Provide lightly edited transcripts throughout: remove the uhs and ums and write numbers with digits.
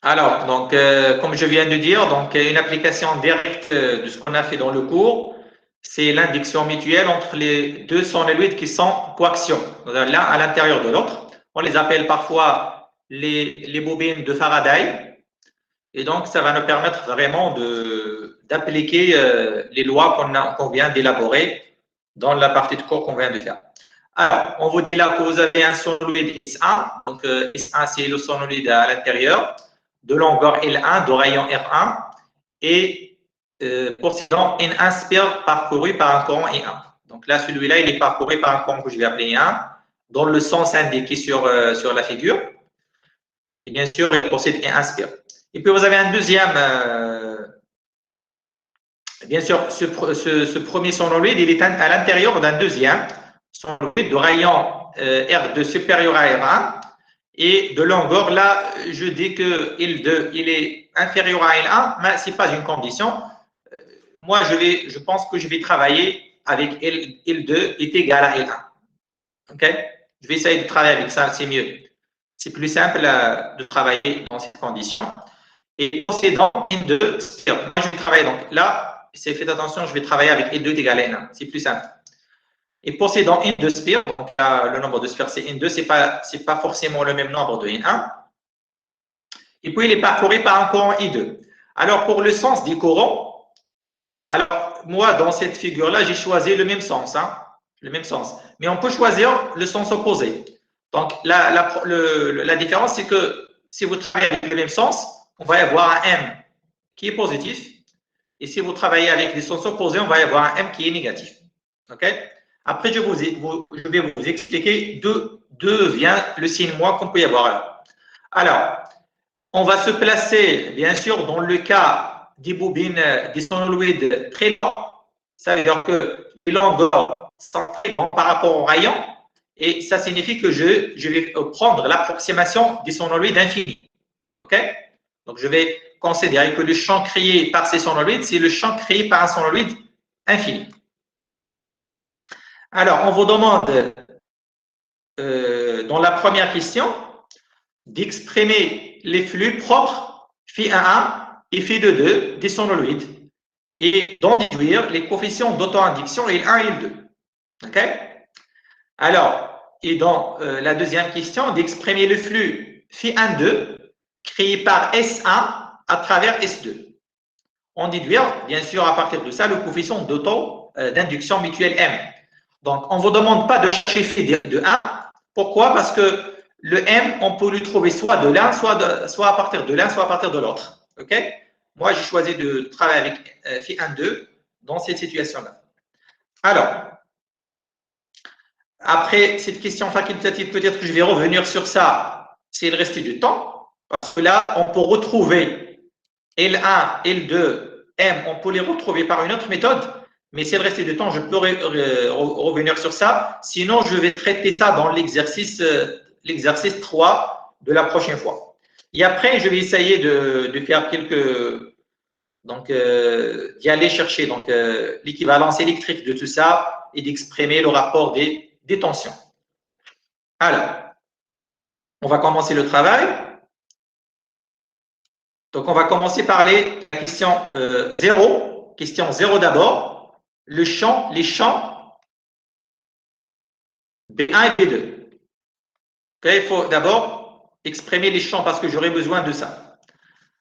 Alors, donc, comme je viens de dire, donc, une application directe de ce qu'on a fait dans le cours, c'est l'induction mutuelle entre les deux solénoïdes qui sont coaxiaux, l'un à l'intérieur de l'autre. On les appelle parfois les bobines de Faraday. Et donc, ça va nous permettre vraiment d'appliquer les lois qu'on vient d'élaborer dans la partie de cours qu'on vient de faire. Alors, on vous dit là que vous avez un solénoïde S1. Donc, S1, c'est le solénoïde à l'intérieur, de longueur L1, de rayon R1, et possédant une inspire parcourue par un courant I1. Donc là, celui-là, il est parcouru par un courant que je vais appeler I1, dans le sens indiqué sur la figure. Et bien sûr, il possède un inspire. Et puis, vous avez un deuxième, bien sûr, ce premier solénoïde, il est à l'intérieur d'un deuxième solénoïde de rayon R2 supérieur à R1 et de longueur. Là, je dis que L2, il est inférieur à L1, mais ce n'est pas une condition. Moi, je pense que je vais travailler avec L2 est égal à L1. OK? Je vais essayer de travailler avec ça, c'est mieux. C'est plus simple de travailler dans ces conditions. Et possédant N2, moi je vais travailler donc là, faites attention, je vais travailler avec N2 égale N1, c'est plus simple. Et possédant N2 spires, donc là, le nombre de spires c'est N2, c'est pas forcément le même nombre de N1. Et puis il est parcouru par un courant I2. Alors pour le sens des courants, alors moi dans cette figure-là, j'ai choisi le même sens, hein, le même sens. Mais on peut choisir le sens opposé. Donc la différence, c'est que si vous travaillez avec le même sens, on va y avoir un M qui est positif. Et si vous travaillez avec des sens opposés, on va y avoir un M qui est négatif. OK? Après, je vais vous expliquer d'où vient le signe moins qu'on peut y avoir là. Alors, on va se placer, bien sûr, dans le cas des bobines, des solénoïdes très longs. Ça veut dire que les longueurs sont très longues par rapport au rayon. Et ça signifie que je vais prendre l'approximation des solénoïdes infinis. OK? Donc, je vais considérer que le champ créé par ces solénoïdes, c'est le champ créé par un solénoïde infini. Alors, on vous demande, dans la première question, d'exprimer les flux propres phi1 et phi2 des solénoïdes et d'en déduire les coefficients d'auto-induction L1 et L2. OK? Alors, et dans la deuxième question, d'exprimer le flux phi1,2 créé par S1 à travers S2. On déduire, bien sûr, à partir de ça, le coefficient d'auto-d'induction mutuelle M. Donc, on ne vous demande pas de chiffrer de 1. Pourquoi? Parce que le M, on peut le trouver soit de l'un, soit à partir de l'un, soit à partir de l'autre. OK? Moi, j'ai choisi de travailler avec phi 1, 2 dans cette situation-là. Alors, après cette question facultative, peut-être que je vais revenir sur ça s'il restait du temps. Parce que là, on peut retrouver L1, L2, M, on peut les retrouver par une autre méthode. Mais s'il restait du temps, je peux revenir sur ça. Sinon, je vais traiter ça dans l'exercice 3 de la prochaine fois. Et après, je vais essayer de faire quelques. Donc, d'y aller chercher l'équivalence électrique de tout ça et d'exprimer le rapport des tensions. Alors, on va commencer le travail. Donc, on va commencer par la question 0. Question 0 d'abord. Les champs B1 et B2. Okay, il faut d'abord exprimer les champs parce que j'aurai besoin de ça.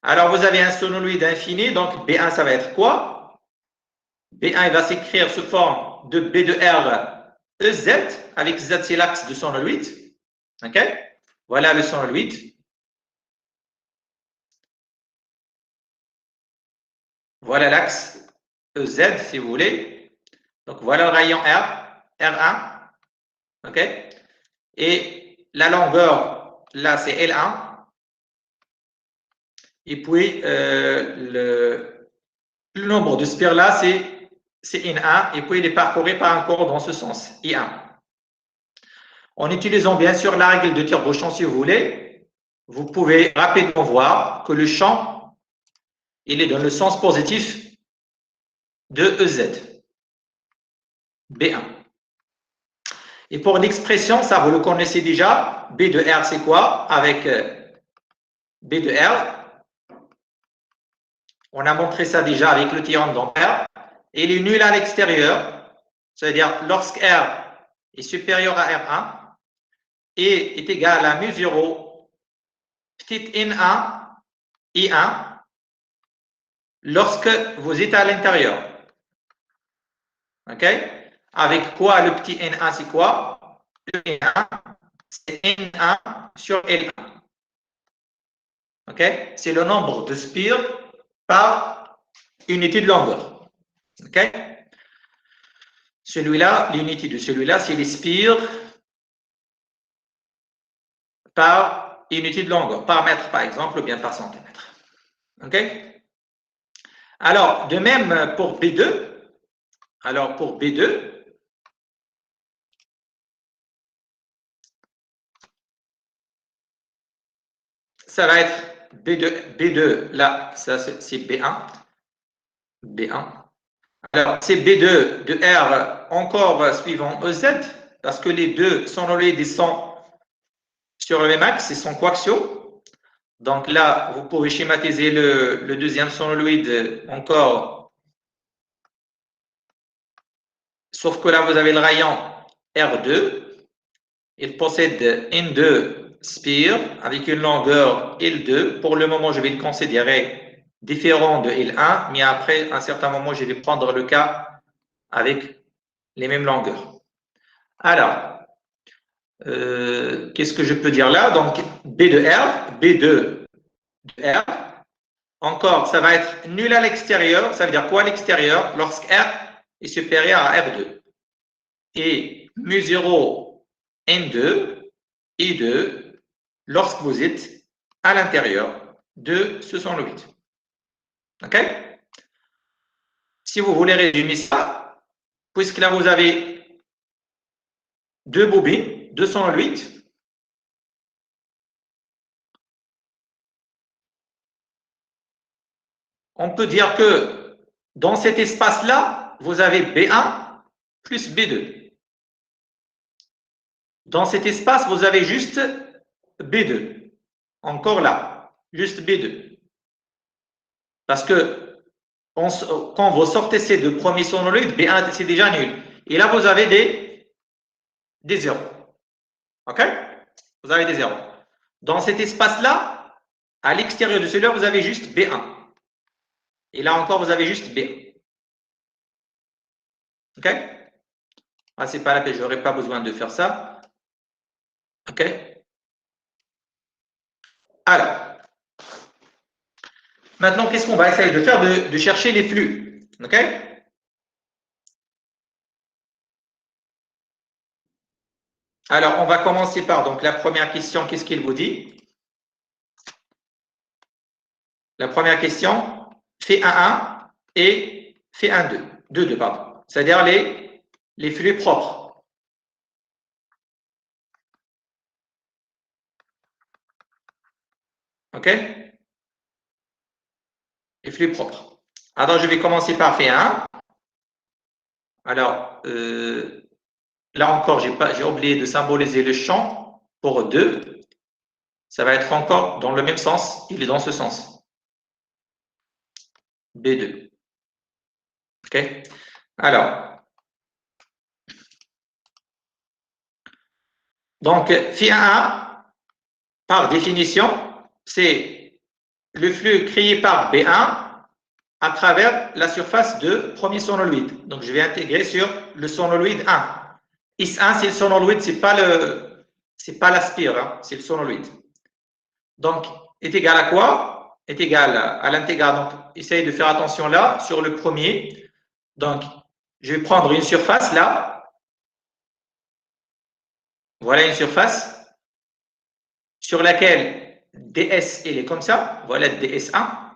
Alors, vous avez un solénoïde infini, donc B1, ça va être quoi? B1, il va s'écrire sous forme de B de R EZ, avec Z, c'est l'axe de solénoïde. OK? Voilà le solénoïde. Voilà l'axe EZ, si vous voulez. Donc, voilà le rayon R1. OK? Et la longueur, là, c'est L1. Et puis, le nombre de spires là, c'est N1. Et puis, il est parcouru par un courant dans ce sens, I1. En utilisant bien sûr la règle de tire-bouchon, si vous voulez, vous pouvez rapidement voir que le champ, il est dans le sens positif de EZ, B1. Et pour l'expression, ça vous le connaissez déjà, B de R, c'est quoi? Avec B de R, On a montré ça déjà avec le théorème d'Ampère. Et il est nul à l'extérieur, c'est-à-dire lorsque R est supérieur à R1 et est égal à mu0 petit n1 I1 lorsque vous êtes à l'intérieur. OK? Avec quoi le petit n1, c'est quoi? Le n1, c'est n1 sur L1. OK? C'est le nombre de spires par unité de longueur. OK? Celui-là, l'unité de celui-là, c'est les spires par unité de longueur, par mètre par exemple, ou bien par centimètre. OK? Alors, de même pour B2. Alors, pour B2, ça va être B2 là, ça c'est B1. B1. Alors, c'est B2 de R encore suivant EZ, parce que les deux sonoïdes sont sur le même axe, ils sont coaxiaux. Donc là, vous pouvez schématiser le deuxième sonoïde encore, sauf que là, vous avez le rayon R2. Il possède N2 spires avec une longueur L2. Pour le moment, je vais le considérer différent de L1, mais après, à un certain moment, je vais prendre le cas avec les mêmes longueurs. Alors, qu'est-ce que je peux dire là? Donc, B de R, B2 de R. Encore, ça va être nul à l'extérieur. Ça veut dire quoi à l'extérieur? Lorsque R est supérieur à R2. Et mu0 N2 I2 lorsque vous êtes à l'intérieur de ce sonoïde. OK? Si vous voulez résumer ça, puisque là vous avez deux bobines, deux sonoïdes, on peut dire que dans cet espace-là, vous avez B1 plus B2. Dans cet espace, vous avez juste B2. Encore là, juste B2. Parce que quand vous sortez ces deux premiers sonoïdes, B1, c'est déjà nul. Et là, vous avez des zéros. OK? Vous avez des zéros. Dans cet espace-là, à l'extérieur de celui-là, vous avez juste B1. Et là encore, vous avez juste B1. OK? Ah, c'est pas la peine, je n'aurais pas besoin de faire ça. OK? Alors, maintenant, qu'est-ce qu'on va essayer de faire? De chercher les flux. OK? Alors, on va commencer par donc, la première question. Qu'est-ce qu'il vous dit? La première question, fait 1,1 et fait 1,2. 2,2, pardon. C'est-à-dire les flux propres. OK? Les flux propres. Alors, je vais commencer par fait 1. Alors, là encore, j'ai oublié de symboliser le champ pour 2. Ça va être encore dans le même sens. Il est dans ce sens. B2. OK? Alors, donc, phi 1, par définition, c'est le flux créé par B1 à travers la surface de premier sonoïde. Donc, je vais intégrer sur le sonoïde 1. IS1, c'est le sonoïde, c'est pas la spire, hein, c'est le sonoïde. Donc, est égal à quoi? Est égal à l'intégrale. Donc, essayez de faire attention là, sur le premier. Donc, je vais prendre une surface là. Voilà une surface sur laquelle DS, elle est comme ça. Voilà DS1.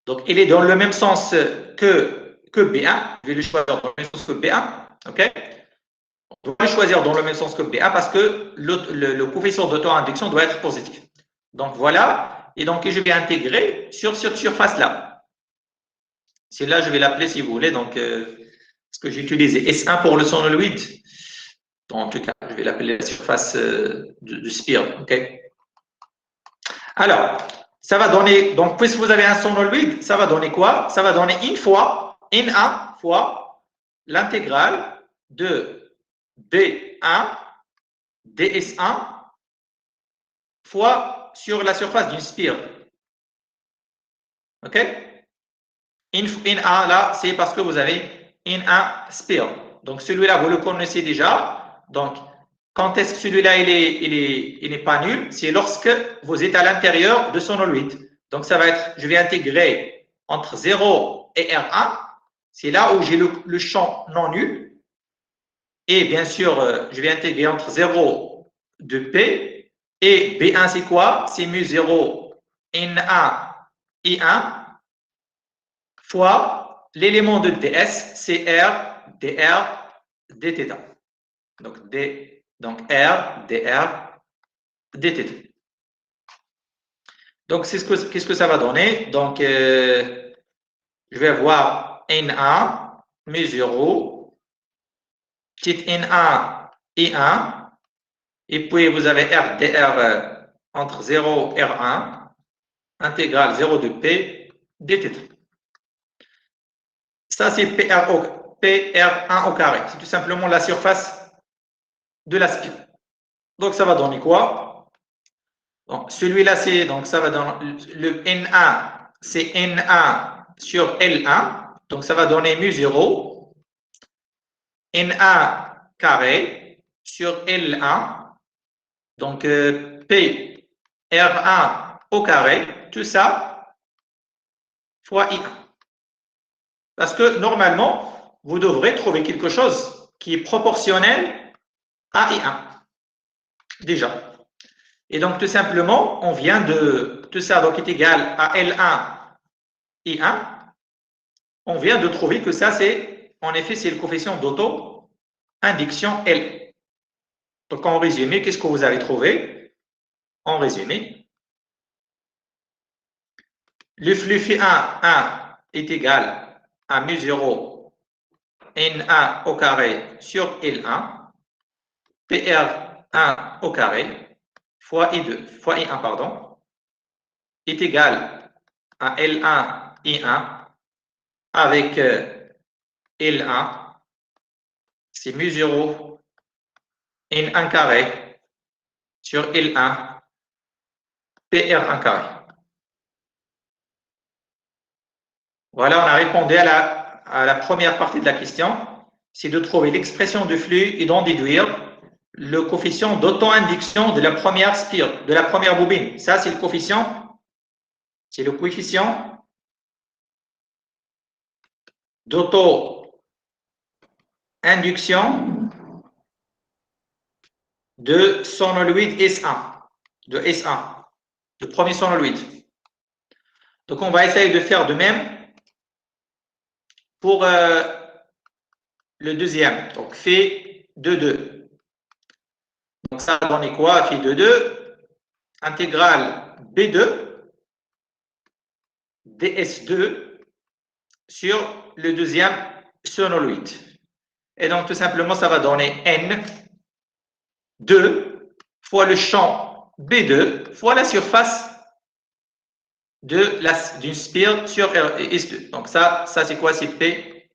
Donc, il est dans le même sens que B1. Je vais le choisir dans le même sens que B1. OK? On doit le choisir dans le même sens que B1 parce que le coefficient d'auto-induction doit être positif. Donc, voilà. Et donc, je vais intégrer sur cette surface-là. Celle-là, je vais l'appeler si vous voulez. Donc, parce que j'ai utilisé S1 pour le sonoïde. En tout cas, je vais l'appeler la surface de spire. OK? Alors, ça va donner, donc puisque vous avez un sonoïde, ça va donner quoi? Ça va donner une fois, N1 fois l'intégrale de B1, ds1 fois sur la surface d'une spire. OK? In1, là, c'est parce que vous avez In1 sphere. Donc, celui-là, vous le connaissez déjà. Donc, quand est-ce que celui-là, il n'est pas nul? C'est lorsque vous êtes à l'intérieur de sonoïde. Donc, ça va être, je vais intégrer entre 0 et R1. C'est là où j'ai le champ non nul. Et bien sûr, je vais intégrer entre 0 de P. Et B1, c'est quoi? C'est mu0 N1 I1 fois l'élément de ds, c'est R, dr, dθ. Donc, R, dr, dθ. Donc, qu'est-ce que ça va donner? Donc, je vais avoir N1, mu0, petite N1, I1, et puis vous avez R, dr entre 0 et R1, intégrale 0 de P, dθ. Ça, c'est PR1 au carré. C'est tout simplement la surface de la spire. Donc, ça va donner quoi? Donc, celui-là, c'est, donc ça va donner, le N1, c'est N1 sur L1. Donc, ça va donner mu0, N1 carré sur L1. Donc, P, R1 au carré, tout ça, fois I1. Parce que normalement, vous devrez trouver quelque chose qui est proportionnel à I1. Déjà. Et donc, tout simplement, on vient de tout ça, donc est égal à L1 I1. On vient de trouver que ça, c'est, en effet, c'est le coefficient d'auto-induction L. Donc, en résumé, qu'est-ce que vous avez trouvé? En résumé, le flux Φ1 est égal à mu0 N1 au carré sur L1, PR1 au carré, fois I1, pardon, est égal à L1 I1 avec L1, c'est mu0 N1 carré sur L1 PR1 carré. Voilà, on a répondu à la première partie de la question. C'est de trouver l'expression de flux et d'en déduire le coefficient d'auto-induction de la première spire, de la première bobine. Ça, c'est le coefficient d'auto-induction de sonoïde S1, de premier sonoïde. Donc, on va essayer de faire de même pour le deuxième. Donc, phi de 2. Donc, ça va donner quoi? Phi de 2, intégrale B2, ds2 sur le deuxième sonoïde. Et donc, tout simplement, ça va donner N2 fois le champ B2 fois la surface d'une spire sur S2. Donc, ça c'est quoi? C'est P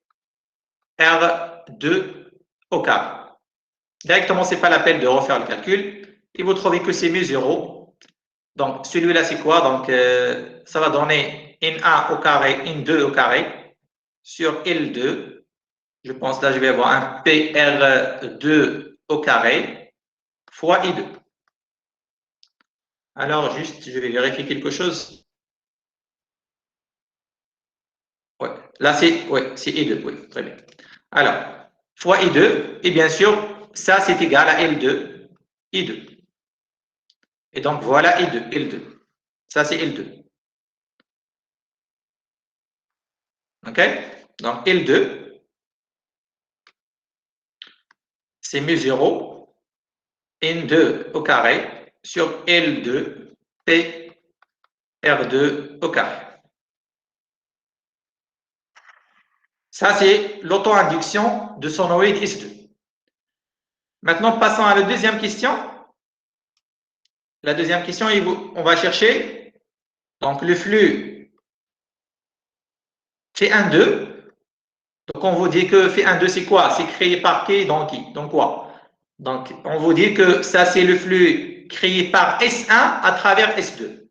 R2 au carré. Directement, ce n'est pas la peine de refaire le calcul. Et vous trouvez que c'est mu0. Donc, celui-là, c'est quoi? Donc, ça va donner N1 au carré, N2 au carré sur L2. Je pense là, je vais avoir un PR2 au carré fois I2. Alors, juste, je vais vérifier quelque chose. Ouais, là, c'est I2. Oui, très bien. Alors, fois I2. Et bien sûr, ça, c'est égal à L2, I2. Et donc, voilà L2. Ça, c'est L2. OK? Donc, L2, c'est mu0, N2 au carré sur L2, P, R2 au carré. Ça, c'est l'auto-induction de sonoïde S2. Maintenant, passons à la deuxième question. La deuxième question, on va chercher Donc, le flux Phi1,2. Donc, on vous dit que Phi1,2, c'est quoi? C'est créé par qui? Dans qui? Donc, quoi? Donc, on vous dit que ça, c'est le flux créé par S1 à travers S2.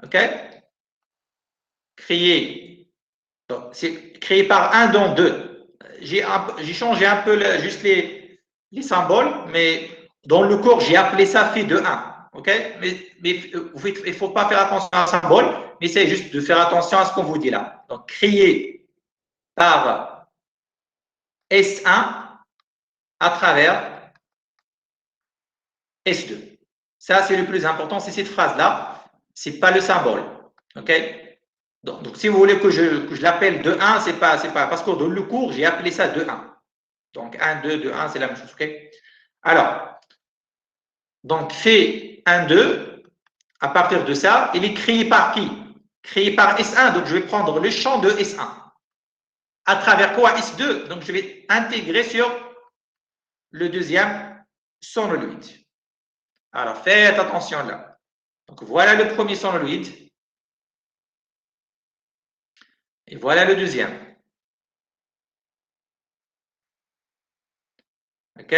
OK? C'est créé par 1 dans 2. J'ai changé un peu juste les symboles, mais dans le cours, j'ai appelé ça phi de 1. OK? Mais il ne faut pas faire attention à un symbole, mais c'est juste de faire attention à ce qu'on vous dit là. Donc, créé par S1 à travers S2. Ça, c'est le plus important, c'est cette phrase-là. Ce n'est pas le symbole. OK? Donc, si vous voulez que je l'appelle de 1, c'est pas, parce que dans le cours, j'ai appelé ça de 1. Donc, 1, 2, 2, 1, c'est la même chose. OK? Alors, donc, fait 1, 2, à partir de ça, il est créé par qui? Créé par S1. Donc, je vais prendre le champ de S1. À travers quoi? S2. Donc, je vais intégrer sur le deuxième sonoloïde. Alors, faites attention là. Donc, voilà le premier sonoloïde. Et voilà le deuxième. OK?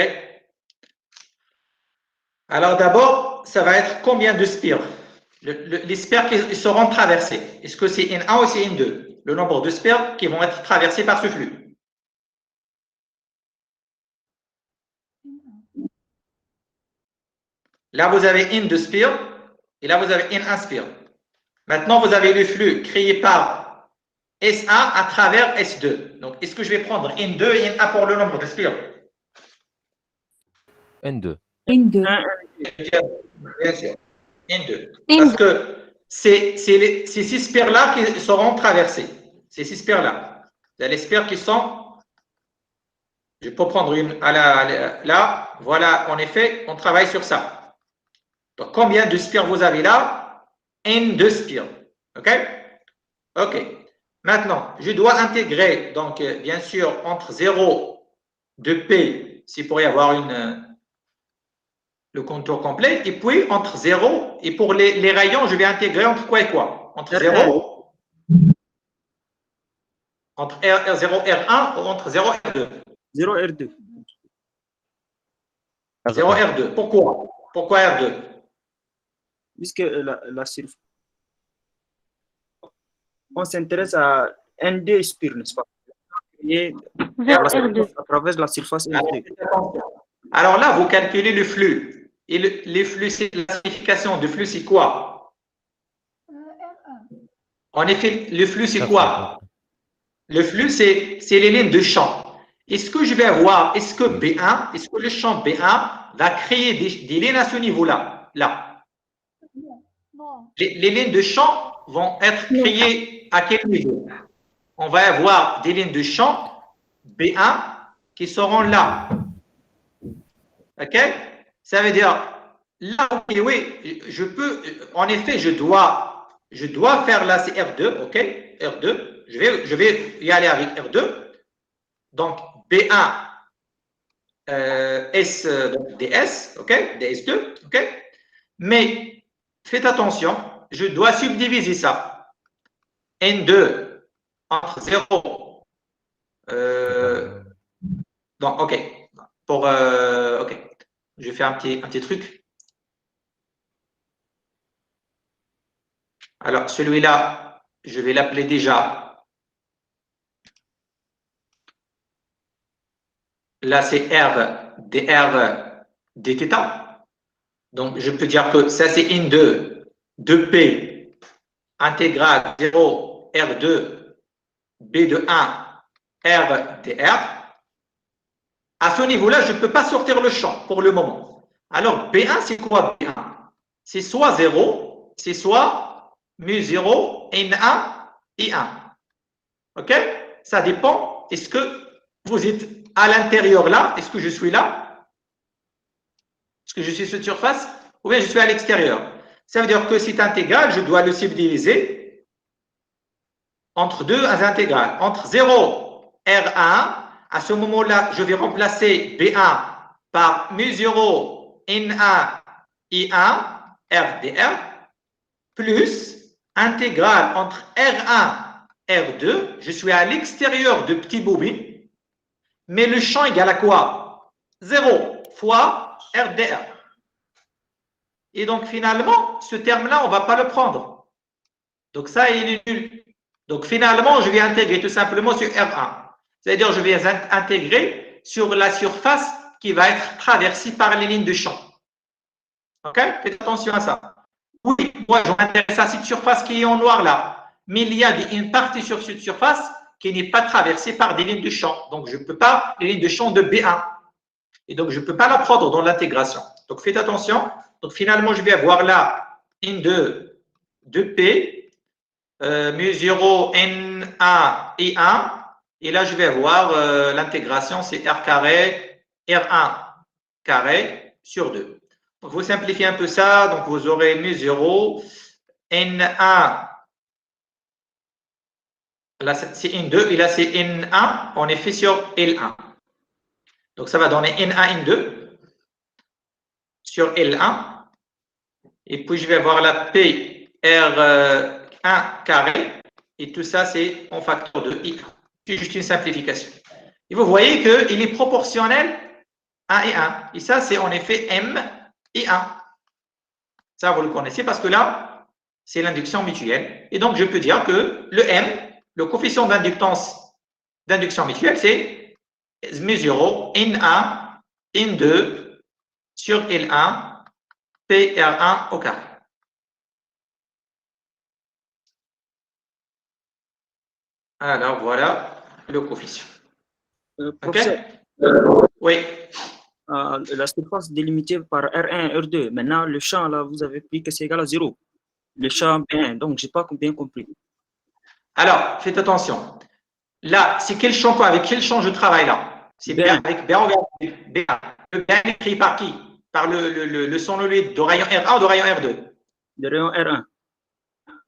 Alors, d'abord, ça va être combien de spires? Les spires qui seront traversées. Est-ce que c'est N1 ou c'est N2? Le nombre de spires qui vont être traversées par ce flux. Là, vous avez N2 spires et là, vous avez N1 spires. Maintenant, vous avez le flux créé par S1 à travers S2. Donc, est-ce que je vais prendre N2 et N1 pour le nombre de spires? N2. N2. Bien sûr. N2. Parce que c'est ces spires-là qui seront traversées. C'est ces spires-là. Il y a les spires qui sont. Je peux prendre une là. Voilà, en effet, on travaille sur ça. Donc, combien de spires vous avez là? N2 spires. OK? OK. Maintenant, je dois intégrer, donc, bien sûr, entre 0 de P, s'il pourrait y avoir le contour complet, et puis entre 0, et pour les rayons, je vais intégrer entre quoi et quoi? Entre 0, entre R0, R1 ou entre 0 et R2? 0 R2. 0 R2. Pourquoi? Pourquoi R2? Puisque la surface. On s'intéresse à N2 spire, n'est-ce pas? Et à travers la surface R2. Alors là, vous calculez le flux. Et les flux, c'est la signification de flux, c'est quoi? En effet, le flux, c'est quoi? Le flux, c'est les lignes de champ. Est-ce que je vais avoir, est-ce que B1, est-ce que le champ B1 va créer des lignes à ce niveau-là? Là. Les lignes de champ vont être créées à quel niveau? On va avoir des lignes de champ B1 qui seront là. OK? Ça veut dire, là, okay, oui, je peux, en effet, je dois faire là, c'est R2, OK? R2, je vais y aller avec R2. Donc, B1, S, donc DS, OK? DS2, OK? Mais, faites attention, je dois subdiviser ça. N2 entre 0. Donc, OK. OK. Je vais faire un petit truc. Alors, celui-là, je vais l'appeler déjà. Là, c'est R dr dθ. Donc, je peux dire que ça, c'est N2 2P intégrale 0 R2 B de 1 R dr. À ce niveau-là, je ne peux pas sortir le champ pour le moment. Alors, B1, c'est quoi B1? C'est soit 0, c'est soit mu0, N1 et 1. OK? Ça dépend. Est-ce que vous êtes à l'intérieur là? Est-ce que je suis là? Est-ce que je suis sur cette surface? Ou bien je suis à l'extérieur? Ça veut dire que cet intégral, je dois le subdiviser entre deux intégrales. Entre 0, R1, à ce moment-là, je vais remplacer B1 par mu0, N1, I1, R dr, plus intégrale entre R1 et R2, je suis à l'extérieur de petit bobine, mais le champ égal à quoi? 0 fois RDR. Et donc, finalement, ce terme-là, on ne va pas le prendre. Donc, ça, il est nul. Donc, finalement, je vais intégrer tout simplement sur R1. C'est-à-dire, je vais intégrer sur la surface qui va être traversée par les lignes de champ. OK? Faites attention à ça. Oui, moi, je m'intéresse à cette surface qui est en noir là. Mais il y a une partie sur cette surface qui n'est pas traversée par des lignes de champ. Donc, je ne peux pas, les lignes de champ de B1. Et donc, je ne peux pas la prendre dans l'intégration. Donc, faites attention. Donc, finalement, je vais avoir là N2 de P, mu0 N1 et 1. Et là, je vais avoir l'intégration, c'est R carré, R1 carré sur 2. Donc, vous simplifiez un peu ça. Donc, vous aurez mu0 N1. Là, c'est N2 et là, c'est N1. On est fait sur L1. Donc, ça va donner N1, N2 sur L1. Et puis, je vais avoir la P R1 carré. Et tout ça, c'est en facteur de I. C'est juste une simplification. Et vous voyez qu'il est proportionnel 1 et 1. Et ça, c'est en effet M et 1. Ça, vous le connaissez parce que là, c'est l'induction mutuelle. Et donc, je peux dire que le M, le coefficient d'induction mutuelle, c'est mu0 N1, N2 sur L1, PR1 au carré. Alors, voilà le coefficient. Professeur, oui. La surface délimitée par R1 et R2. Maintenant, le champ, là, vous avez pris que c'est égal à 0. Le champ B1. Donc, je n'ai pas bien compris. Alors, faites attention. Là, c'est quel champ, avec quel champ je travaille là? C'est B1. Avec B1. B1. Le B1 est écrit par qui? Par le solenoïde de rayon R1 ou de rayon R2? De rayon R1.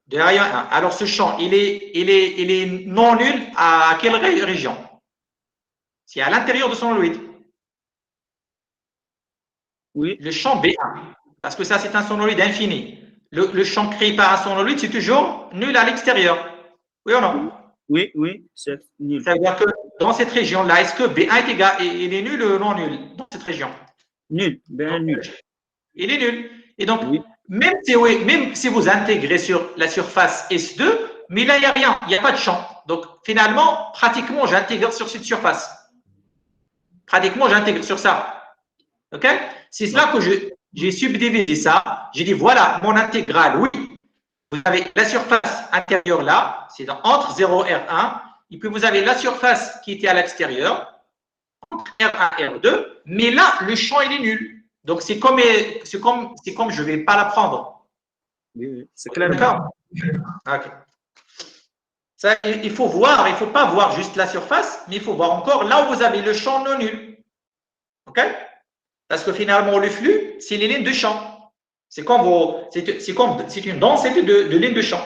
De rayon 1. Alors, ce champ, il est non nul à quelle région? C'est à l'intérieur de son solenoïde. Oui. Le champ B1. Parce que ça, c'est un solenoïde infini. Le champ créé par un solenoïde, c'est toujours nul à l'extérieur. Oui ou non? Oui, oui, c'est nul. Ça veut dire que dans cette région-là, est-ce que B1 est égal, il est nul ou non nul dans cette région? Nul. B1 nul. Il est nul. Et donc, oui. même si vous intégrez sur la surface S2, mais là, il n'y a rien, il n'y a pas de champ. Donc, finalement, pratiquement, j'intègre sur cette surface. Pratiquement, j'intègre sur ça. OK? C'est cela que j'ai subdivisé ça. J'ai dit, voilà, mon intégrale, oui. Vous avez la surface intérieure là, c'est entre 0 et R1. Et puis, vous avez la surface qui était à l'extérieur, entre R1 et R2. Mais là, le champ, il est nul. Donc, c'est comme je ne vais pas la prendre. Oui, c'est clair. D'accord? OK. Ça, il faut voir, il ne faut pas voir juste la surface, mais il faut voir encore là où vous avez le champ non nul. OK? Parce que finalement, le flux, c'est les lignes de champ. C'est une densité de lignes de champ.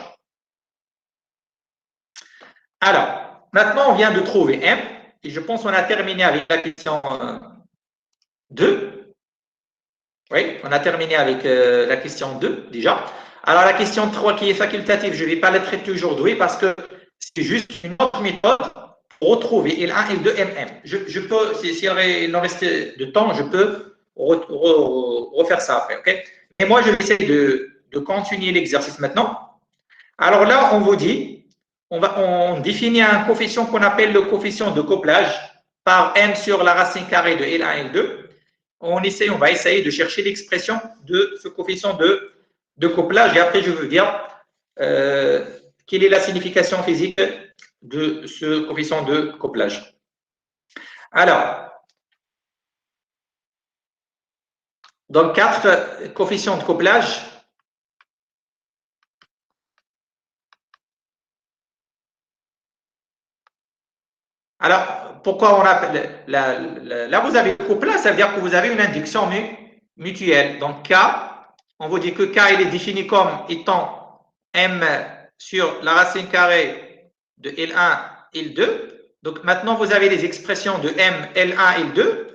Alors, maintenant, on vient de trouver M, et je pense qu'on a terminé avec la question 2. Oui, on a terminé avec la question 2 déjà. Alors, la question 3 qui est facultative, je ne vais pas la traiter aujourd'hui parce que c'est juste une autre méthode pour retrouver L1 et L2 MM. Je peux, s'il en reste de temps, je peux refaire ça après. Okay? Et moi, je vais essayer de continuer l'exercice maintenant. Alors là, on vous dit, on définit un coefficient qu'on appelle le coefficient de couplage par M sur la racine carrée de L1 et L2. On va essayer de chercher l'expression de ce coefficient de couplage. Et après, je veux dire quelle est la signification physique de ce coefficient de couplage. Alors, dans 4 coefficients de couplage, alors, pourquoi on appelle là, vous avez le couplage, ça veut dire que vous avez une induction mutuelle. Donc, K, on vous dit que K, il est défini comme étant M sur la racine carrée de L1, L2. Donc, maintenant, vous avez les expressions de M, L1, L2.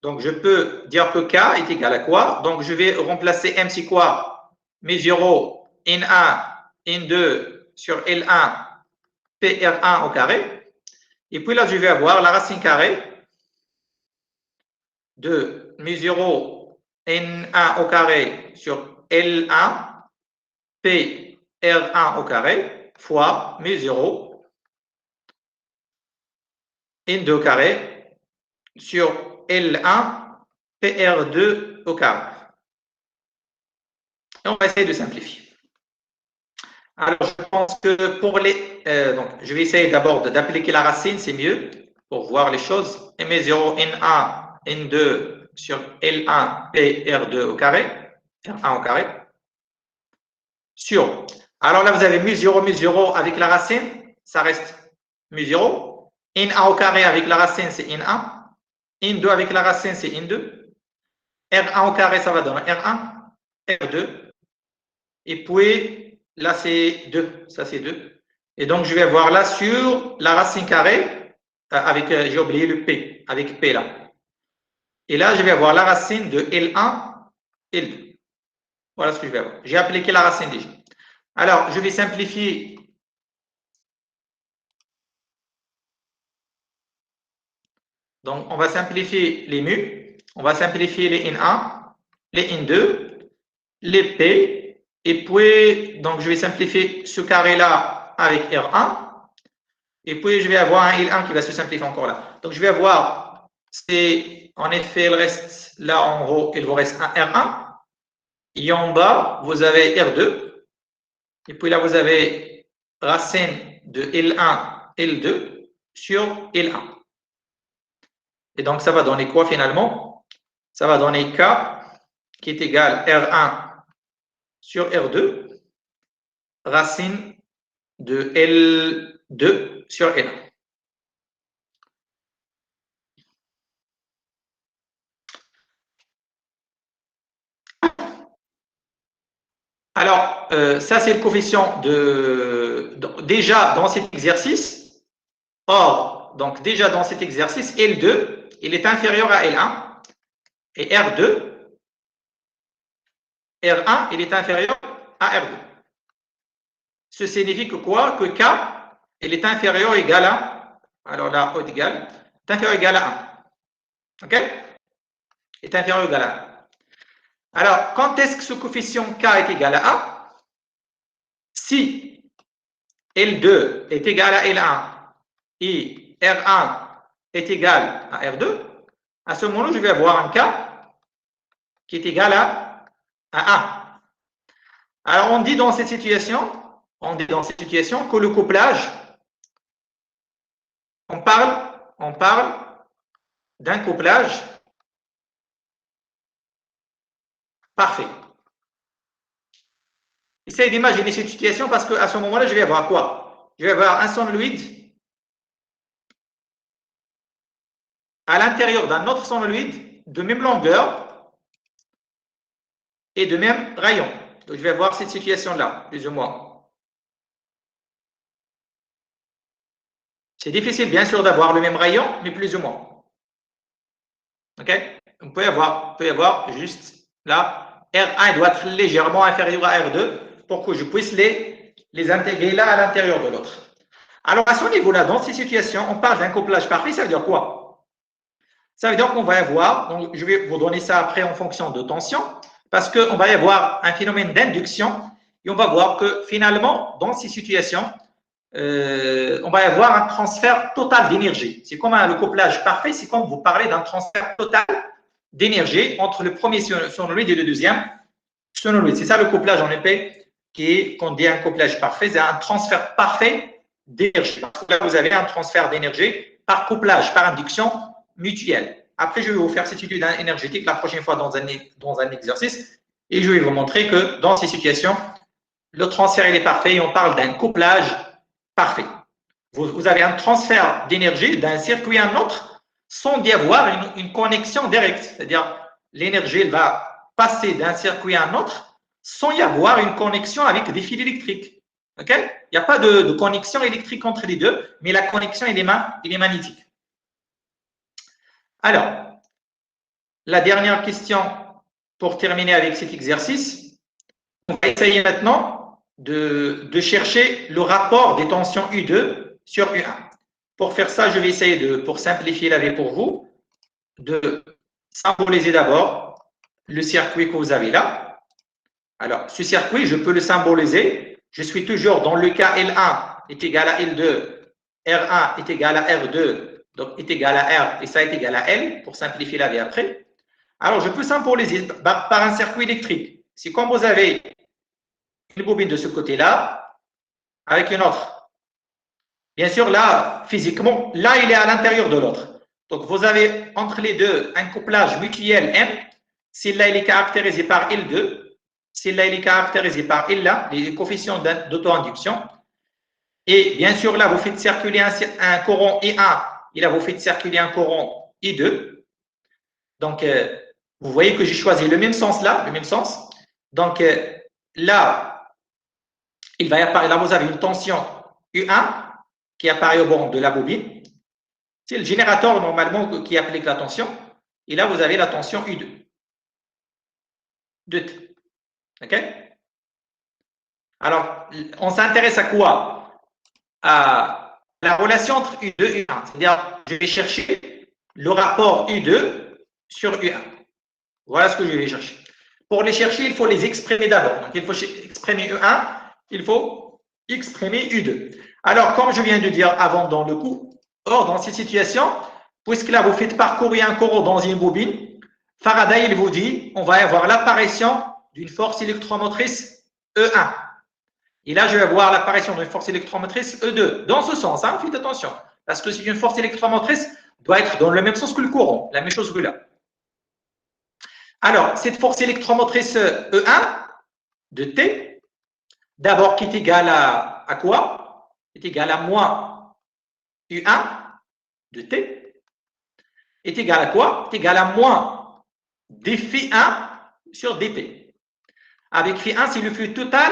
Donc, je peux dire que K est égal à quoi? Donc, je vais remplacer M, c'est quoi? Mes 0, N1, N2 sur L1 PR1 au carré. Et puis là, je vais avoir la racine carrée de mu0 N1 au carré sur L1 PR1 au carré fois mu0 N2 au carré sur L1 PR2 au carré. Et on va essayer de simplifier. Alors, je pense que pour les... donc, je vais essayer d'abord d'appliquer la racine, c'est mieux pour voir les choses. M0, N1, N2 sur L1, PR2 au carré, R1 au carré, sur... Alors là, vous avez mu0 avec la racine, ça reste mu0. N1 au carré avec la racine, c'est N1. N2 avec la racine, c'est N2. R1 au carré, ça va donner R1, R2. Et puis, là, c'est 2. Ça, c'est 2. Et donc, je vais avoir là sur la racine carrée, avec, j'ai oublié le P, avec P là. Et là, je vais avoir la racine de L1, L2. Voilà ce que je vais avoir. J'ai appliqué la racine déjà. Alors, je vais simplifier. Donc, on va simplifier les mu. On va simplifier les N1, les N2, les P. Et puis, donc, je vais simplifier ce carré-là avec R1. Et puis, je vais avoir un L1 qui va se simplifier encore là. Donc, je vais avoir, c'est en effet, il reste là en haut, il vous reste un R1. Et en bas, vous avez R2. Et puis là, vous avez racine de L1, L2 sur L1. Et donc, ça va donner quoi finalement? Ça va donner K qui est égal R1 sur R2, racine de L2 sur L1. Alors, ça, c'est le coefficient déjà dans cet exercice. Or, donc déjà dans cet exercice, L2, il est inférieur à L1. Et R2, R1, il est inférieur à R2. Ce signifie que quoi? Que K, il est inférieur ou égal à, alors là, haut égal, est inférieur ou égal à 1. OK? Est inférieur ou égal à 1. Alors, quand est-ce que ce coefficient K est égal à 1? Si L2 est égal à L1 et R1 est égal à R2, à ce moment-là, je vais avoir un K qui est égal à 1. Alors, on dit dans cette situation que le couplage, on parle d'un couplage parfait. Essayez d'imaginer cette situation parce qu'à ce moment-là, je vais avoir quoi? Je vais avoir un solénoïde à l'intérieur d'un autre solénoïde de même longueur et de même rayon. Donc, je vais avoir cette situation-là, plus ou moins. C'est difficile, bien sûr, d'avoir le même rayon, mais plus ou moins. OK? On peut y avoir juste là, R1 doit être légèrement inférieur à R2 pour que je puisse les intégrer là à l'intérieur de l'autre. Alors, à ce niveau-là, dans ces situations, on parle d'un couplage parfait, ça veut dire quoi? Ça veut dire qu'on va avoir, donc je vais vous donner ça après en fonction de tension, parce qu'on va y avoir un phénomène d'induction et on va voir que finalement, dans ces situations, on va y avoir un transfert total d'énergie. C'est comme le couplage parfait, c'est comme vous parlez d'un transfert total d'énergie entre le premier solénoïde et le deuxième solénoïde. C'est ça le couplage en épée qu'on dit un couplage parfait, c'est un transfert parfait d'énergie. Là, vous avez un transfert d'énergie par couplage, par induction mutuelle. Après, je vais vous faire cette étude énergétique la prochaine fois dans un exercice et je vais vous montrer que dans ces situations, le transfert il est parfait et on parle d'un couplage parfait. Vous avez un transfert d'énergie d'un circuit à un autre sans y avoir une connexion directe. C'est-à-dire, l'énergie va passer d'un circuit à un autre sans y avoir une connexion avec des fils électriques. OK? Il n'y a pas de connexion électrique entre les deux, mais la connexion, elle est magnétique. Alors, la dernière question pour terminer avec cet exercice. On va essayer maintenant de chercher le rapport des tensions U2 sur U1. Pour faire ça, je vais essayer pour simplifier la vie pour vous, de symboliser d'abord le circuit que vous avez là. Alors, ce circuit, je peux le symboliser. Je suis toujours dans le cas L1 est égal à L2, R1 est égal à R2, donc est égal à R et ça est égal à L, pour simplifier la vie après. Alors, je peux symboliser par un circuit électrique. C'est comme vous avez une bobine de ce côté-là, avec une autre. Bien sûr, là, physiquement, là, il est à l'intérieur de l'autre. Donc, vous avez entre les deux un couplage mutuel M. Celui-là, il est caractérisé par L2. Celui-là, il est caractérisé par L1, les coefficients d'auto-induction. Et bien sûr, là, vous faites circuler un courant I1 et là, vous faites circuler un courant I2. Donc, vous voyez que j'ai choisi le même sens là, le même sens. Donc, là, il va y apparaître, là, vous avez une tension U1 qui apparaît au bord de la bobine. C'est le générateur normalement qui applique la tension. Et là, vous avez la tension U2. OK? Alors, on s'intéresse à quoi? À la relation entre U2 et U1. C'est-à-dire, je vais chercher le rapport U2 sur U1. Voilà ce que je vais chercher. Pour les chercher, il faut les exprimer d'abord. Donc, il faut exprimer U1, il faut exprimer U2. Alors, comme je viens de dire avant dans le coup, or, dans cette situation, puisque là, vous faites parcourir un courant dans une bobine, Faraday, il vous dit, on va avoir l'apparition d'une force électromotrice E1. Et là, je vais avoir l'apparition d'une force électromotrice E2. Dans ce sens, hein, faites attention. Parce que si une force électromotrice doit être dans le même sens que le courant. La même chose que là. Alors, cette force électromotrice E1 de T, d'abord qui est égale à quoi? Est égale à moins U1 de T. Est égale à quoi? Est égale à moins d phi1 sur dt. Avec phi1, c'est le flux total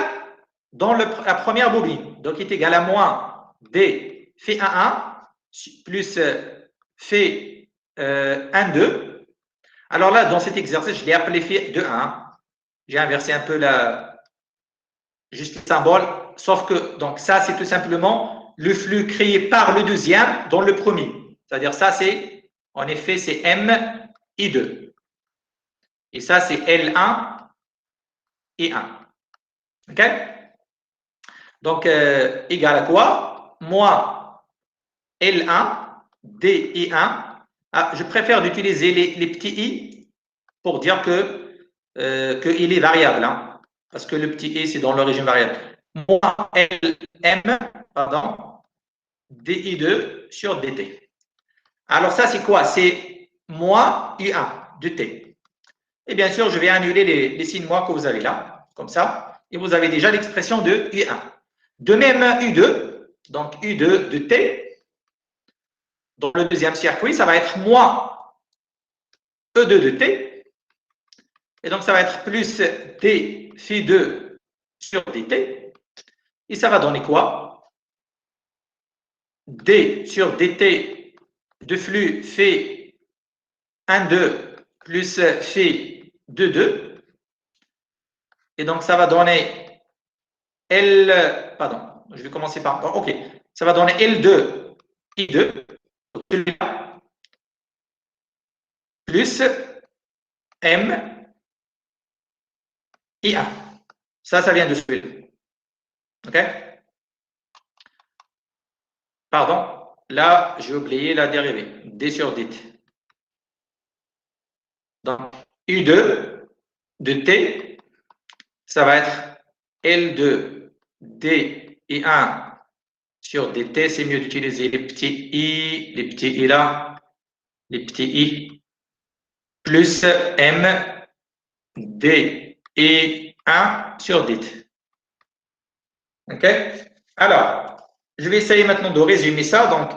dans la première bobine. Donc, est égal à moins d phi1 plus phi 1,2. Alors là, dans cet exercice, je l'ai appelé phi 2,1. J'ai inversé un peu juste le symbole, sauf que donc ça, c'est tout simplement le flux créé par le deuxième dans le premier. C'est-à-dire ça, c'est, en effet, c'est M I2. Et ça, c'est L1 et 1. OK? Donc, égal à quoi? Moins L1, D et 1. Ah, je préfère d'utiliser les petits i pour dire qu'il est variable. Hein, parce que le petit i, c'est dans l'origine variable. Moins Lm, pardon, DI2 sur dt. Alors, ça, c'est quoi? C'est moins U1 de t. Et bien sûr, je vais annuler les signes moins que vous avez là, comme ça. Et vous avez déjà l'expression de U1. De même, U2, donc U2 de T, dans le deuxième circuit, ça va être moins E2 de T. Et donc, ça va être plus D phi 2 sur dt. Et ça va donner quoi? D sur dt de flux phi 1,2 plus phi 2,2. Et donc, ça va donner L, pardon, je vais commencer par, OK, ça va donner L2 I2, plus M I1. Ça vient de celui-là. OK? Pardon, là, j'ai oublié la dérivée, D sur dt. Donc, U2 de T, ça va être L2 D et 1 sur dt. C'est mieux d'utiliser les petits i là, les petits i, plus M D et 1 sur dt. OK? Alors, je vais essayer maintenant de résumer ça. Donc,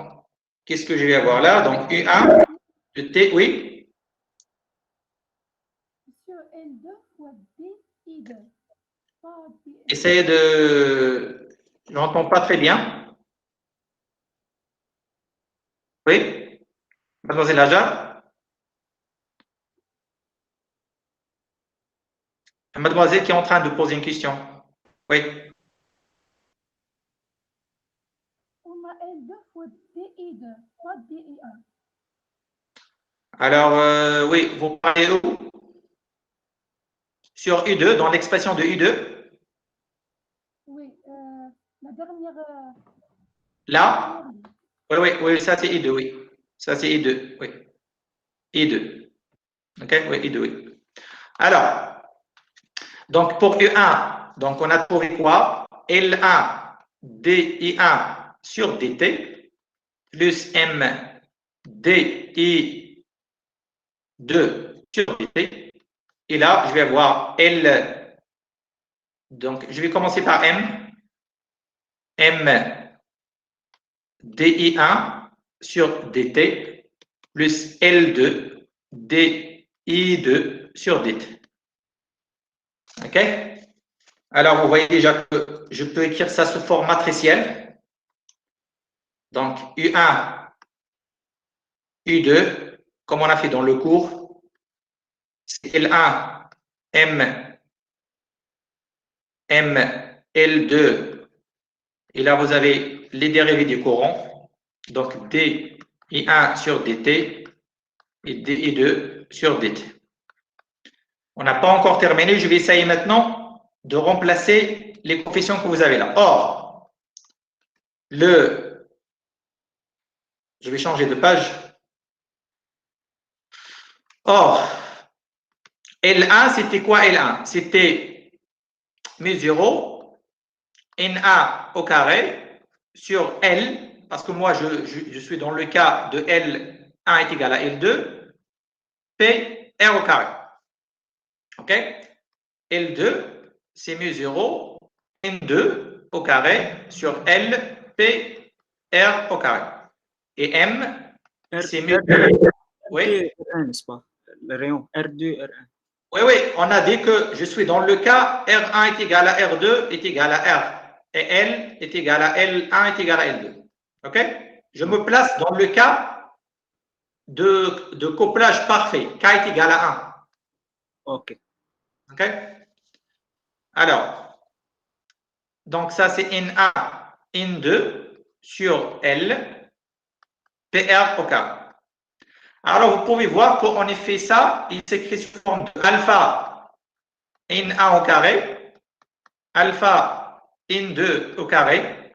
qu'est-ce que je vais avoir là? Donc, U1 de T, oui. Sur L2 fois DI2. Essayez de... Je n'entends pas très bien. Oui? Mademoiselle Aja? Mademoiselle qui est en train de poser une question. Oui. DI2 fois DI1. Alors, oui, vous parlez où? Sur U2, dans l'expression de U2? Oui, la dernière. Là? Oui, oui, oui, ça c'est I2, oui. Ça c'est I2, oui. I2. OK? Oui, I2, oui. Alors, donc pour U1, donc on a trouvé quoi? L1 DI1 sur DT plus M DI2 sur DT. Et là, je vais avoir L. Donc, je vais commencer par M. M DI1 sur DT plus L2 DI2 sur DT. OK? Alors, vous voyez déjà que je peux écrire ça sous forme matricielle. Donc, U1, U2, comme on a fait dans le cours, c'est L1, M, L2. Et là, vous avez les dérivés des courants. Donc, DI1 sur DT et DI2 sur DT. On n'a pas encore terminé. Je vais essayer maintenant de remplacer les coefficients que vous avez là. Or, je vais changer de page. Or, L1, c'était quoi L1? C'était mu0 NA au carré sur L, parce que moi, je suis dans le cas de L1 est égal à L2, P R au carré. OK? L2, c'est mu0 N2 au carré sur L, P, R au carré. Et M, c'est mu. Oui. R2, R1, n'est-ce pas? Le rayon R2, R1. Oui, oui, on a dit que je suis dans le cas R1 est égal à R2 est égal à R et L est égal à L1 est égal à L2. OK? Je me place dans le cas de couplage parfait. K est égal à 1. OK. OK? Alors, donc ça c'est N1, N2 sur L, PR au carré. Alors, vous pouvez voir qu'en effet, ça, il s'écrit sous forme de alpha N1 au carré, alpha N2 au carré,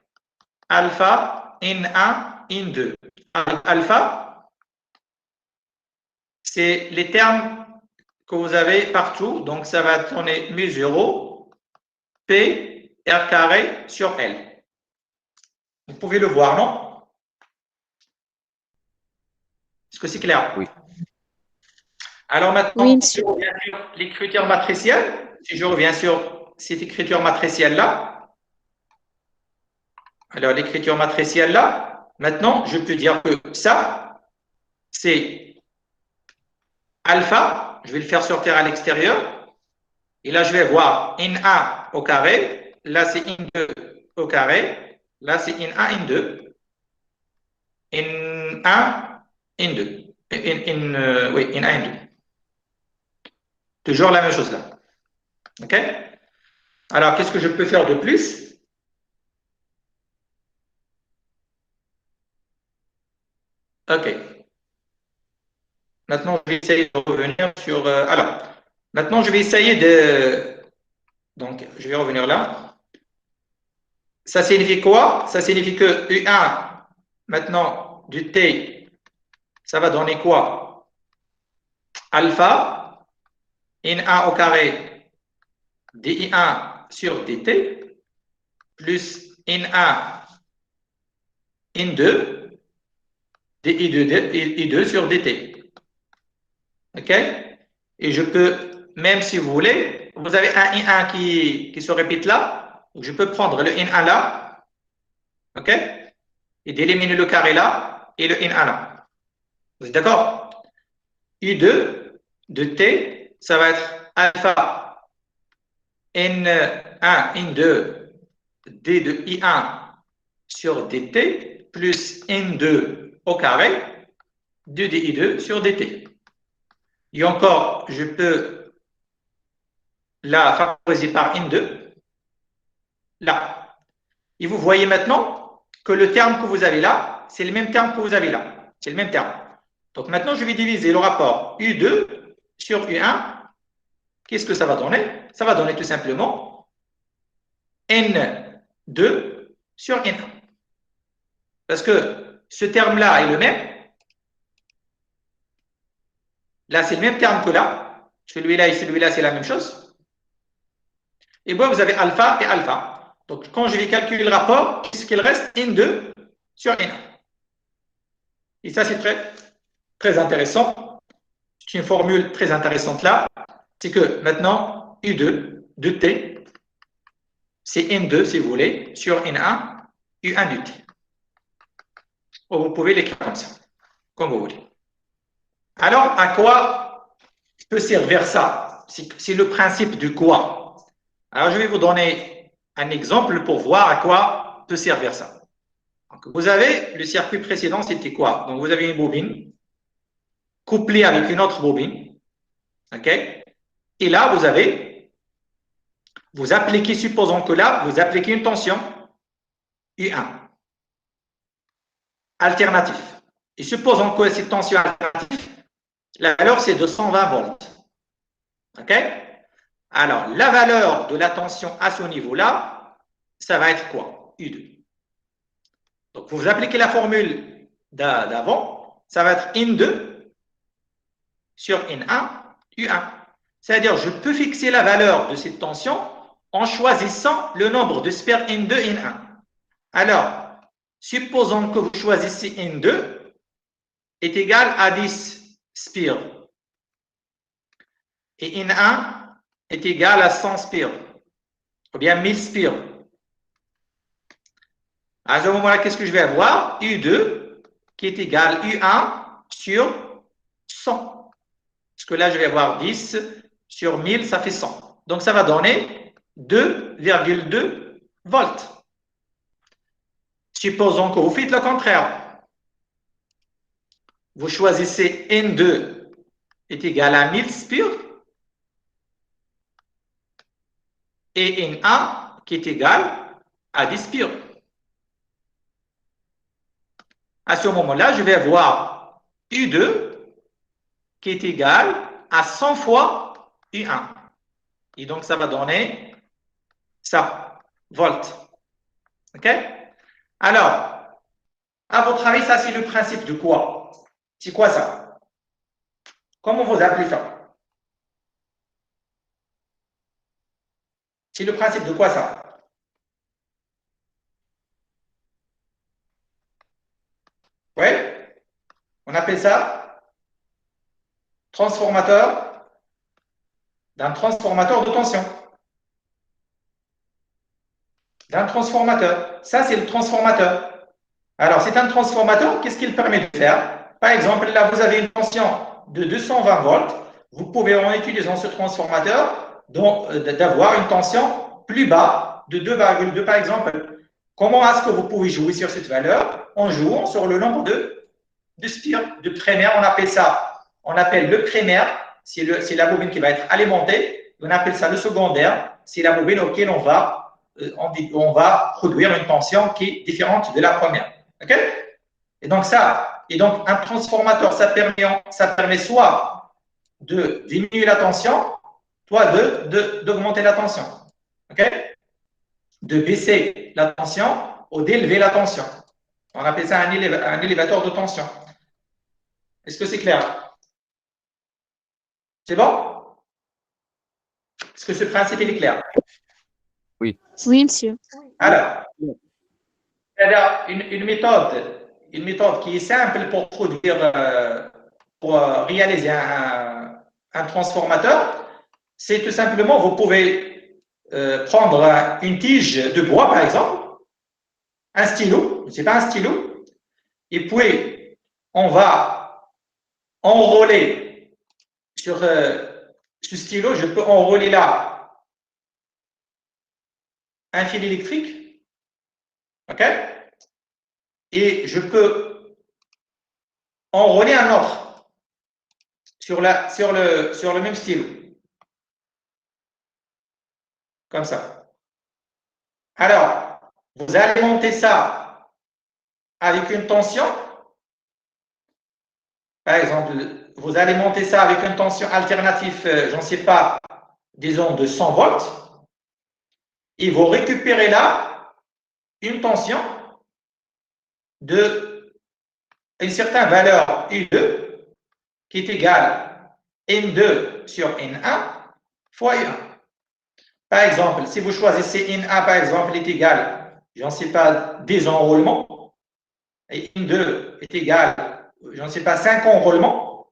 alpha N1, N2. Alpha, c'est les termes que vous avez partout. Donc, ça va tourner mu0, P, R carré sur L. Vous pouvez le voir, non? Est-ce que c'est clair? Oui. Alors maintenant, Oui, si je monsieur. reviens sur l'écriture matricielle, si je reviens sur cette écriture matricielle-là, alors l'écriture matricielle-là, maintenant, je peux dire que ça, c'est alpha, je vais le faire sortir à l'extérieur, et là, je vais voir N1 au carré, là, c'est N2 au carré, là, c'est N1, N2, N1, N2, oui, N1, N2. Toujours la même chose là. OK? Alors, qu'est-ce que je peux faire de plus? OK. Maintenant, je vais essayer de revenir sur... alors, maintenant, je vais essayer de... Donc, je vais revenir là. Ça signifie quoi? Ça signifie que U1, maintenant, du T, ça va donner quoi? Alpha, N1 au carré, DI1 sur DT, plus N1, N2, DI2 sur DT. OK? Et je peux, même si vous voulez, vous avez un N1 qui se répète là. Donc je peux prendre le N1 là. OK? Et d'éliminer le carré là et le N1 là. Vous êtes d'accord? I2 de T, ça va être alpha N1, N2, D de I1 sur DT plus N2 au carré de DI2 sur DT. Et encore, je peux la favoriser par N2, là. Et vous voyez maintenant que le terme que vous avez là, c'est le même terme que vous avez là. C'est le même terme. Donc maintenant, je vais diviser le rapport U2 sur U1. Qu'est-ce que ça va donner? Ça va donner tout simplement N2 sur N1. Parce que ce terme-là est le même. Là, c'est le même terme que là. Celui-là et celui-là, c'est la même chose. Et moi, vous avez alpha et alpha. Donc, quand je vais calculer le rapport, qu'est-ce qu'il reste? N2 sur N1. Et ça, c'est très, très intéressant. C'est une formule très intéressante là. C'est que maintenant, U2 de T, c'est N2, si vous voulez, sur N1, U1 de T. Ou vous pouvez l'écrire comme ça, comme vous voulez. Alors, à quoi peut servir ça? C'est le principe du quoi. Alors, je vais vous donner un exemple pour voir à quoi peut servir ça. Donc, vous avez le circuit précédent, c'était quoi? Donc, vous avez une bobine couplée avec une autre bobine. OK? Et là, vous appliquez, supposons que là, vous appliquez une tension U1 alternatif. Et supposons que cette tension alternative, la valeur, c'est de 120 volts. OK? Alors, la valeur de la tension à ce niveau-là, ça va être quoi? U2. Donc, vous appliquez la formule d'avant, ça va être N2 sur N1, U1. C'est-à-dire, je peux fixer la valeur de cette tension en choisissant le nombre de sphères N2 et N1. Alors, supposons que vous choisissez N2 est égal à 10 spires et N1 est égal à 100 spires ou bien 1000 spires. À ce moment-là, qu'est-ce que je vais avoir? U2 qui est égal à U1 sur 100. Parce que là, je vais avoir 10 sur 1000, ça fait 100. Donc, ça va donner 2,2 volts. Supposons que vous faites le contraire. Vous choisissez N2 est égal à 1000 spires et N1 qui est égal à 10 spires. À ce moment-là, je vais avoir U2 qui est égal à 100 fois U1. Et donc, ça va donner ça, volts. OK? Alors, à votre avis, ça, c'est le principe de quoi? C'est quoi ça? Comment vous appelez ça? C'est le principe de quoi ça? Oui? On appelle ça transformateur d'un transformateur de tension. D'un transformateur. Ça, c'est le transformateur. Alors, c'est un transformateur. Qu'est-ce qu'il permet de faire? Par exemple, là, vous avez une tension de 220 volts. Vous pouvez, en utilisant ce transformateur, d'avoir une tension plus bas de 2,2 par exemple. Comment est-ce que vous pouvez jouer sur cette valeur? En jouant sur le nombre de spires, de primaires. On appelle le primaire, c'est la bobine qui va être alimentée. On appelle ça le secondaire, c'est la bobine auquel on va produire une tension qui est différente de la première. OK? Et donc, un transformateur, ça permet soit de diminuer la tension, soit d'augmenter la tension. OK? De baisser la tension ou d'élever la tension. On appelle ça un élévateur de tension. Est-ce que c'est clair? C'est bon? Est-ce que ce principe est clair? Oui. Oui, monsieur. Alors, une méthode qui est simple pour produire, pour réaliser un transformateur, c'est tout simplement, vous pouvez prendre une tige de bois, par exemple, un stylo, c'est pas un stylo, et puis on va enrôler sur ce stylo, je peux enrôler là un fil électrique, ok? Et je peux enrôler un autre sur le même stylo, comme ça. Alors, vous allez monter ça avec une tension, par exemple, vous alimentez ça avec une tension alternative, j'en sais pas, disons de 100 volts, et vous récupérez là une tension de une certaine valeur U2 qui est égale N2 sur N1 fois U1. Par exemple, si vous choisissez N1, par exemple, est égal, j'en sais pas, 10 enroulements, et N2 est égal, j'en sais pas, 5 enroulements,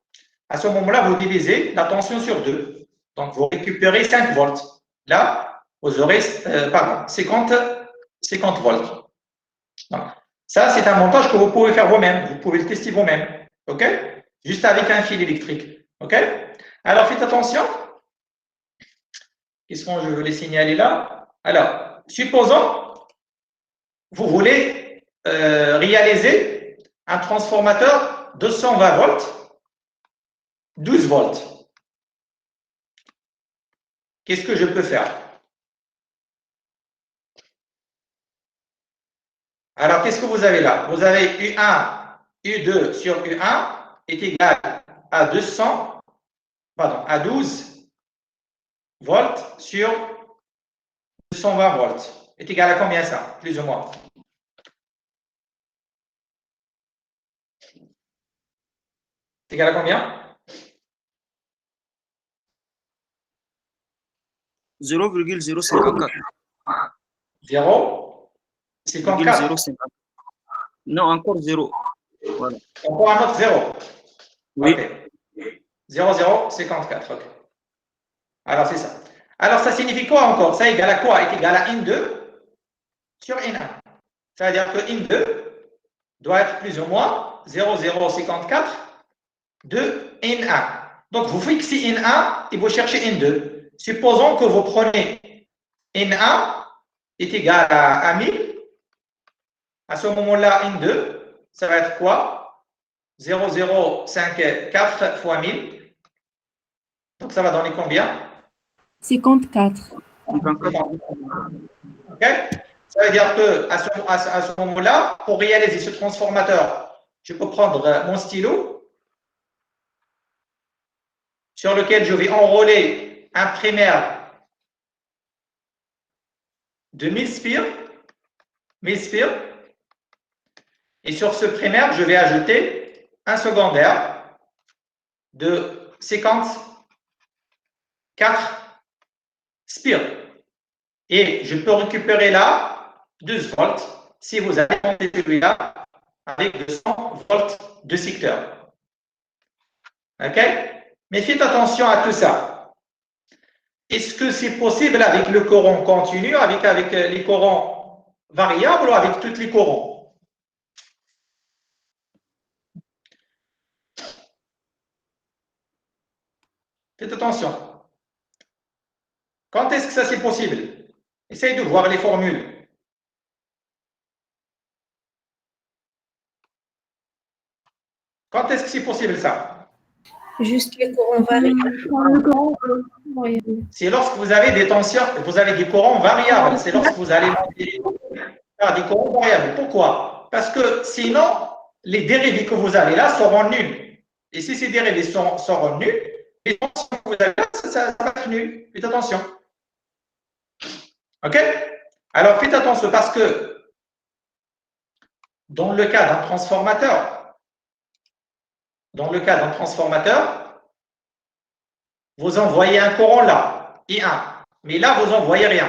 à ce moment-là, vous divisez la tension sur 2. Donc, vous récupérez 5 volts. Là, vous aurez 50 volts. Donc, ça, c'est un montage que vous pouvez faire vous-même. Vous pouvez le tester vous-même. OK? Juste avec un fil électrique. OK? Alors, faites attention. Qu'est-ce que je veux les signaler là? Alors, supposons, vous voulez réaliser un transformateur de 120 volts, 12 volts. Qu'est-ce que je peux faire? Alors, qu'est-ce que vous avez là? Vous avez U1, U2 sur U1 est égal à 12 volts sur 220 volts. Est égal à combien ça? Plus ou moins. C'est égal à combien? 0,054. 0,54. Non, encore 0. Voilà. Encore un autre 0. Oui. Okay. 0,054. Okay. Alors, c'est ça. Alors, ça signifie quoi encore? Ça égale à quoi? Est égal à N2 sur N1. Ça veut dire que N2 doit être plus ou moins 0,054 de N1. Donc, vous fixez N1 et vous cherchez N2. Supposons que vous prenez N1 est égal à 1000. À ce moment-là, N2, ça va être quoi? 0,054 fois 1000. Donc, ça va donner combien? 54. OK? Ça veut dire qu'à ce moment-là, pour réaliser ce transformateur, je peux prendre mon stylo sur lequel je vais enrôler un primaire de 1000 spires. Et sur ce primaire, je vais ajouter un secondaire de 54 spires. Et je peux récupérer là 12 volts si vous avez monté celui-là avec 200 volts de secteur. OK? Mais faites attention à tout ça. Est-ce que c'est possible avec le courant continu, avec les courants variables ou avec tous les courants? Faites attention. Quand est-ce que ça c'est possible? Essayez de voir les formules. Quand est-ce que c'est possible ça? Juste les courants variables. C'est C'est lorsque vous avez des tensions, vous avez des courants variables. C'est lorsque vous allez faire des courants variables. Pourquoi? Parce que sinon, les dérivés que vous avez là seront nuls. Et si ces dérivés seront nuls, les tensions que vous avez là, ça va être nul. Faites attention. OK? Alors, faites attention parce que dans le cas d'un transformateur, vous envoyez un courant là, I1. Mais là, vous n'envoyez rien.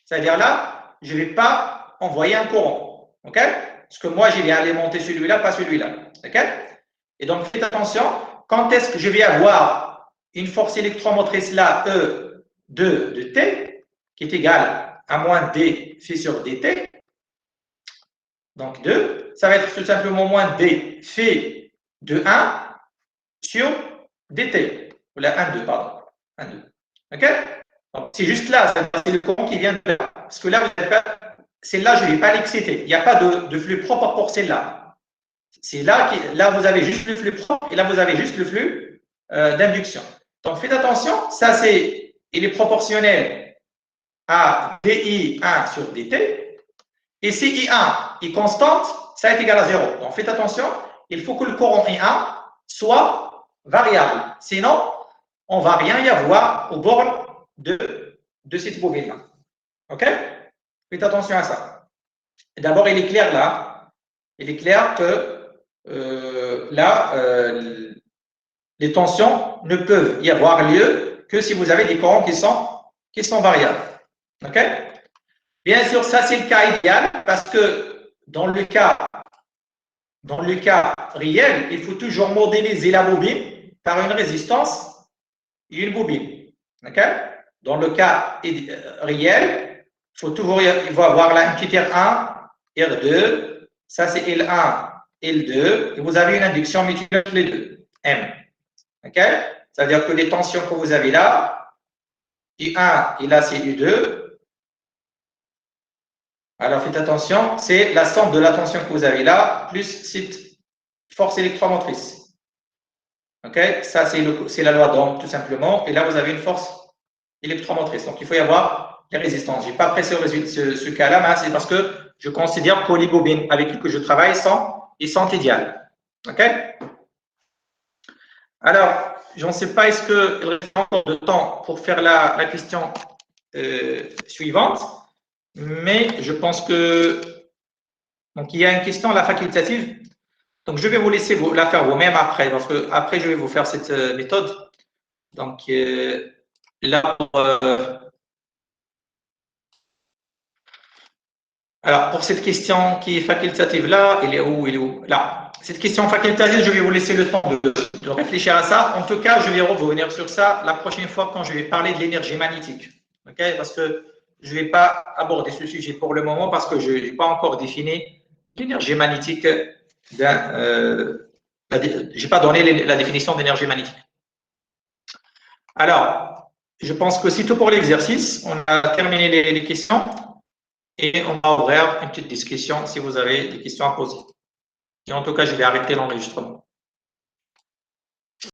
C'est-à-dire là, je ne vais pas envoyer un courant. OK? Parce que moi, je vais alimenter celui-là, pas celui-là. OK? Et donc, faites attention. Quand est-ce que je vais avoir une force électromotrice là, E2 de T, qui est égale à moins D phi sur dt. Donc 2, ça va être tout simplement moins D phi de 1 sur dt. Ou la 1, 2, pardon. 1, 2. OK? Donc c'est juste là, c'est le courant qui vient de là. Parce que là, celle-là, je ne vais pas l'exciter. Il n'y a pas de flux propre pour celle-là. C'est là, là, vous avez juste le flux propre et là, vous avez juste le flux d'induction. Donc faites attention, ça il est proportionnel à DI1 sur dt. Et si I1 est constante, ça est égal à 0. Donc, faites attention, il faut que le courant I1 soit variable. Sinon, on ne va rien y avoir aux bornes de cette bobine-là. OK? Faites attention à ça. D'abord, il est clair là. Il est clair que là, les tensions ne peuvent y avoir lieu que si vous avez des courants qui sont variables. OK? Bien sûr, ça c'est le cas idéal parce que dans le cas réel, il faut toujours modéliser la bobine par une résistance et une bobine. OK? Dans le cas réel, il faut avoir là un petit R1, R2, ça c'est L1, L2, et vous avez une induction multipliée entre les deux, M. OK? Ça veut dire que les tensions que vous avez là, I1 et là c'est U2. Alors faites attention, c'est la somme de la tension que vous avez là, plus cette force électromotrice. OK? Ça c'est la loi d'Ohm tout simplement, et là vous avez une force électromotrice. Donc il faut y avoir les résistances. Je n'ai pas pressé ce cas-là, mais c'est parce que je considère que les bobines avec lesquelles je travaille sont idéales. OK? Alors, je ne sais pas, est-ce qu'il reste encore de temps pour faire la question suivante, mais je pense que donc il y a une question à la facultative. Donc, je vais vous laisser la faire vous-même après, parce que après, je vais vous faire cette méthode. Donc, là, alors, pour cette question qui est facultative là, il est où? Là. Cette question facultative, je vais vous laisser le temps de réfléchir à ça. En tout cas, je vais revenir sur ça la prochaine fois quand je vais parler de l'énergie magnétique. Okay? Parce que je ne vais pas aborder ce sujet pour le moment parce que je n'ai pas encore défini l'énergie magnétique. Je n'ai pas donné la définition d'énergie magnétique. Alors, je pense que c'est tout pour l'exercice. On a terminé les questions. Et on va ouvrir une petite discussion si vous avez des questions à poser. Et en tout cas, je vais arrêter l'enregistrement.